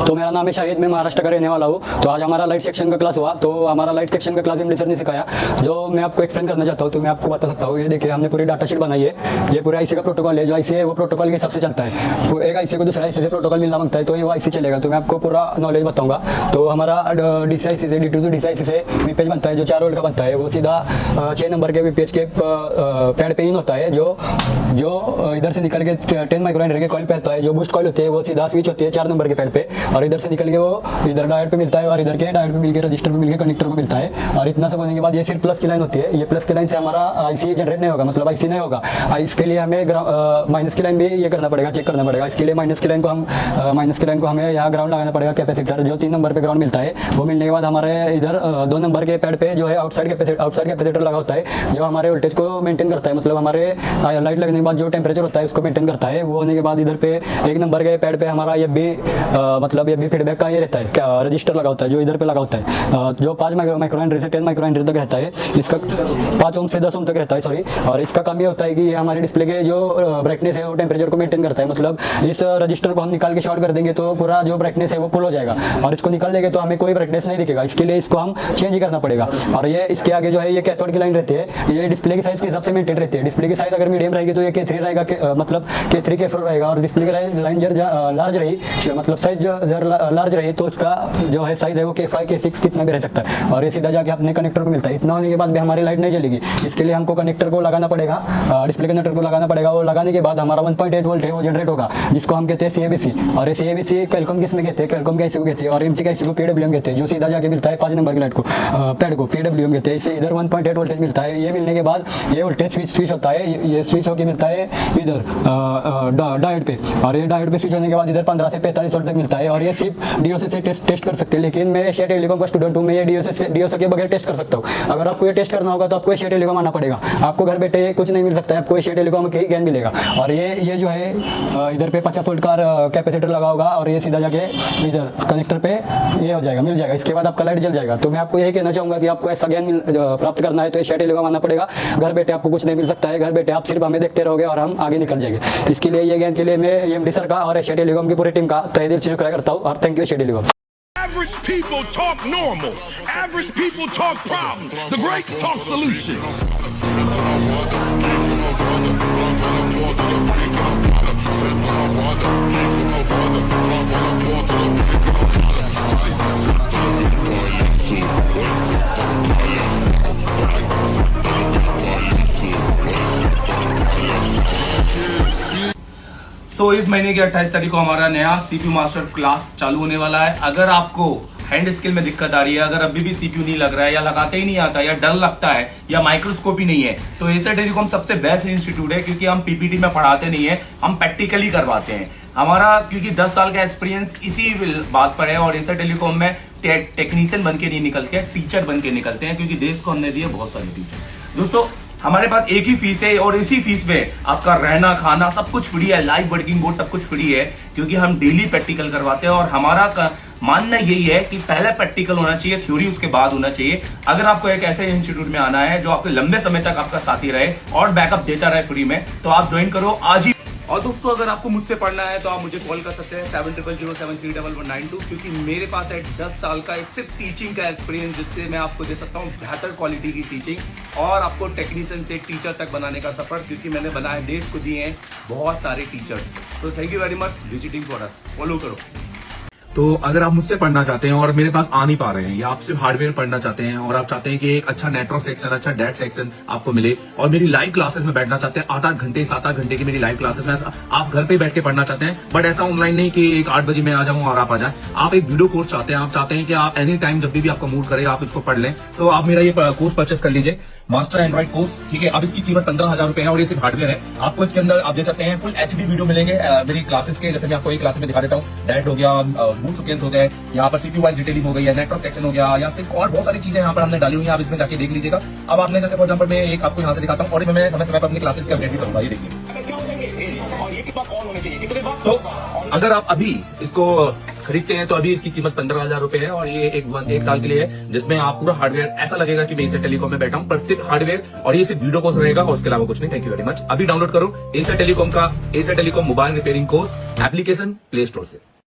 तो मेरा नाम है शाहिद, मैं महाराष्ट्र का रहने वाला हूँ। तो आज हमारा लाइट सेक्शन का क्लास हुआ। तो हमारा लाइट सेक्शन का क्लास इमली सर ने सिखाया, जो मैं आपको एक्सप्लेन करना चाहता हूँ। तो मैं आपको बता सकता हूँ, ये देखिए हमने पूरी डाटा शीट बनाई है। ये पूरा आईसी का प्रोटोकॉल है, जो आईसी है वो प्रोटोकॉल के हिसाब से चलता है। तो एक आईसी को दूसरा आईसी से प्रोटोकॉल मिलना मांगता है, तो ये वो आईसी चलेगा। तो मैं आपको पूरा नॉलेज बताऊंगा। तो हमारा डीसी आईसी से D2 डीसी आईसी से वीपेज बनता है, जो 4 वोल्ट का बनता है। वो सीधा 6 नंबर के वीपेज के पैड पे इन होता है, जो इधर से निकल के 10 माइक्रोएम्पियर के कॉइल पे आता है। जो बूस्ट कॉइल होती है वो सीधा स्विच होती है 4 नंबर के पैड पे, और इधर से निकल के वो इधर डायोड पे मिलता है, और इधर के डायोड पे मिलकर रजिस्टर पे मिलकर कनेक्टर को मिलता है। और इतना सब होने के बाद ये सिर्फ प्लस की लाइन होती है। ये प्लस की लाइन से हमारा आईसी जनरेट नहीं होगा, मतलब आईसी नहीं होगा। इसके लिए हमें माइनस की लाइन भी ये करना पड़ेगा, चेक करना पड़ेगा। इसके लिए माइनस की लाइन को हमें यहाँ ग्राउंड लगाना पड़ेगा, कैपेसिटर जो 3 नंबर पे ग्राउंड मिलता है। वो मिलने के बाद हमारे इधर 2 नंबर के पैड पे जो है आउटसाइड कैपेसिटर लगा होता है, जो हमारे वोल्टेज को मेंटेन करता है। मतलब हमारे लाइट लगने के बाद जो टेम्परेचर होता है उसको मेंटेन करता है। वो होने के बाद इधर पे 1 नंबर के पैड पे हमारा ये भी मतलब ये भी फीडबैक का ये रहता है, रजिस्टर लगा होता है, जो इधर पे लगा होता है, जो 5 माइक्रोएम्पियर से 10 माइक्रोएम्पियर तक रहता है। इसका 5 ओम से 10 ओम तक रहता है, सॉरी। और इसका काम ये होता है कि ये हमारे डिस्प्ले के जो ब्राइटनेस है वो टेम्परेचर को मेंटेन करता है। मतलब इस रजिस्टर को हम निकाल के शॉर्ट कर देंगे तो पूरा जो ब्राइटनेस है वो फुल हो जाएगा, और इसको निकाल देंगे तो हमें कोई ब्राइटनेस नहीं दिखेगा। इसके लिए इसको हम चेंज ही करना पड़ेगा। और ये इसके आगे जो है ये कैथोड की लाइन रहती है, ये डिस्प्ले के साइज के हिसाब से मेंटेन रहती है। डिस्प्ले की साइज अगर मीडियम रहेगी तो ये K3 रहेगा, मतलब K3 K4 रहेगा। और डिस्प्ले की लाइन लार्ज रही, मतलब साइज लार्ज रही, तो उसका जो है साइज है वो K5 K6 कितना भी रह सकता है। और ये सीधा जाके अपने कनेक्टर को मिलता है। इतना होने के बाद भी हमारी लाइट नहीं जलेगी। इसके लिए हमको कनेक्टर को लगाना पड़ेगा, डिस्प्ले कनेक्टर को लगाना पड़ेगा। वो लगाने के बाद हमारा 1.8 वोल्ट है वो जनरेट होगा, जिसको हम कहते हैं CABC। और ये CABC कैलकॉम किसमें कहते हैं, कैलकॉम के आईसी को कहते हैं। और एमटी का आईसी को PWM कहते हैं, जो सीधा जाके मिलता है 5 नंबर की लाइट को पैड को PWM कहते हैं। इसे इधर 1.8 वोल्टेज मिलता है। ये मिलने के बाद ये वोल्टेज स्विच होता है, ये स्विच होकर मिलता है इधर डायोड पे। और ये डायोड पे स्विच होने के बाद इधर 15 से 45 वोल्ट तक मिलता है। और ये सिर्फ डीओसी से टेस्ट कर सकते हैं, लेकिन मैं एशिया टेलीकॉम का स्टूडेंट हूँ, मैं ये डीओसी के बगैर टेस्ट कर सकता हूँ। अगर आपको ये टेस्ट करना होगा तो आपको एशिया टेलीकॉम आना पड़ेगा। आपको घर बैठे कुछ नहीं मिल सकता है, आपको एशिया टेलीकॉम के ही ज्ञान मिलेगा। और ये जो है इधर पे 50 वोल्ट का कैपेसिटर लगा होगा, और ये सीधा जाके इधर कनेक्टर पे ये हो जाएगा, मिल जाएगा। इसके बाद आपका लाइट जल जाएगा। तो मैं आपको यही कहना चाहूँगा कि आपको ऐसा ज्ञान प्राप्त करना है तो एशिया टेलीकॉम आना पड़ेगा। घर बैठे आपको कुछ नहीं मिल सकता है, घर बैठे आप सिर्फ हमें देखते रहोगे और हम आगे निकल जाएंगे। इसके लिए ये ज्ञान के लिए मैं एमडी सर का और एशिया टेलीकॉम की पूरी टीम का तहे दिल से शुक्रिया करता हूँ। और thank you Asia telecom. Average people talk normal. Average people talk problems. The great talk solutions. तो इस महीने की 28 तारीख को हमारा नया CPU मास्टर क्लास चालू होने वाला है। अगर आपको हैंड स्किल में दिक्कत आ रही है, अगर अभी भी CPU नहीं लग रहा है, या लगाते ही नहीं आता, या डर लगता है, या माइक्रोस्कोप ही नहीं है, तो एशिया टेलीकॉम सबसे बेस्ट इंस्टीट्यूट है। क्योंकि हम PPT में पढ़ाते नहीं है, हम प्रैक्टिकली करवाते हैं। हमारा क्योंकि 10 साल का एक्सपीरियंस इसी बात पर है। और एशिया टेलीकॉम में टेक्नीशियन बन के नहीं निकलते हैं, टीचर बन के निकलते हैं, क्योंकि देश को हमने दिए बहुत सारे टीचर। दोस्तों, हमारे पास एक ही फीस है, और इसी फीस में आपका रहना खाना सब कुछ फ्री है, लाइव वर्किंग बोर्ड सब कुछ फ्री है। क्योंकि हम डेली प्रैक्टिकल करवाते हैं, और हमारा मानना यही है कि पहले प्रैक्टिकल होना चाहिए, थ्योरी उसके बाद होना चाहिए। अगर आपको एक ऐसे इंस्टीट्यूट में आना है जो आपके लंबे समय तक आपका साथी रहे और बैकअप देता रहे फ्री में, तो आप ज्वाइन करो आज ही। और दोस्तों, अगर आपको मुझसे पढ़ना है तो आप मुझे कॉल कर सकते हैं 7007311192, क्योंकि मेरे पास है 10 साल का एक सिर्फ टीचिंग का एक्सपीरियंस, जिससे मैं आपको दे सकता हूँ बेहतर क्वालिटी की टीचिंग और आपको टेक्नीशियन से टीचर तक बनाने का सफर। क्योंकि मैंने बनाए, देश को दिए हैं बहुत सारे टीचर्स। तो thank you very much visiting for us. Follow करो। तो अगर आप मुझसे पढ़ना चाहते हैं और मेरे पास आ नहीं पा रहे हैं, या आप सिर्फ हार्डवेयर पढ़ना चाहते हैं और आप चाहते हैं कि एक अच्छा नेटवर्क सेक्शन, अच्छा डेट सेक्शन आपको मिले, और मेरी लाइव क्लासेस में बैठना चाहते हैं 8-8 घंटे 7-8 घंटे की मेरी लाइव क्लासेस में आप घर पे बैठ के पढ़ना चाहते हैं, बट ऐसा ऑनलाइन नहीं कि एक 8 बजे मैं आ जाऊं और आप आ जाए। आप एक वीडियो कोर्स चाहते हैं, आप चाहते हैं कि आप एनी टाइम जब भी आपका मूड करे आप इसको पढ़ लें, तो आप मेरा ये कोर्स परचेस कर लीजिए, मास्टर एंड्रॉइड कोर्स। ठीक है, अब इसकी कीमत 15,000 रुपए है, और ये सिर्फ हार्डवेयर है। आपको इसके अंदर आप दे सकते हैं फुल HD वीडियो मिलेंगे मेरी क्लासेस के। जैसे मैं आपको एक क्लास में दिखा देता हूँ, डेट हो गया, बूट सीक्वेंस हो गए, यहाँ पर CPU वाइज डिटेलिंग हो गई है, नेटवर्क सेक्शन हो गया, या फिर और बहुत सारी चीजें यहाँ पर हमने डाली हुई है। आप इसमें जाके देख लीजिएगा। अब आपने जैसे फॉर एग्जाम्पल मैं एक आपको यहाँ से दिखाता हूँ, और मैं समय समय पर अपनी क्लासेस की अपडेट भी करूंगा। ये देखिए, तो अगर आप अभी इसको खरीदते हैं तो अभी इसकी कीमत 15,000 रुपए है, और ये एक साल के लिए है, जिसमें आप पूरा हार्डवेयर ऐसा लगेगा कि मैं एशिया टेलीकॉम में बैठा हूं, पर सिर्फ हार्डवेयर, और ये सिर्फ वीडियो कोर्स रहेगा और उसके अलावा कुछ नहीं। Thank you very much. अभी डाउनलोड करो एशिया टेलीकॉम का Asia telecom mobile repairing course application play store से।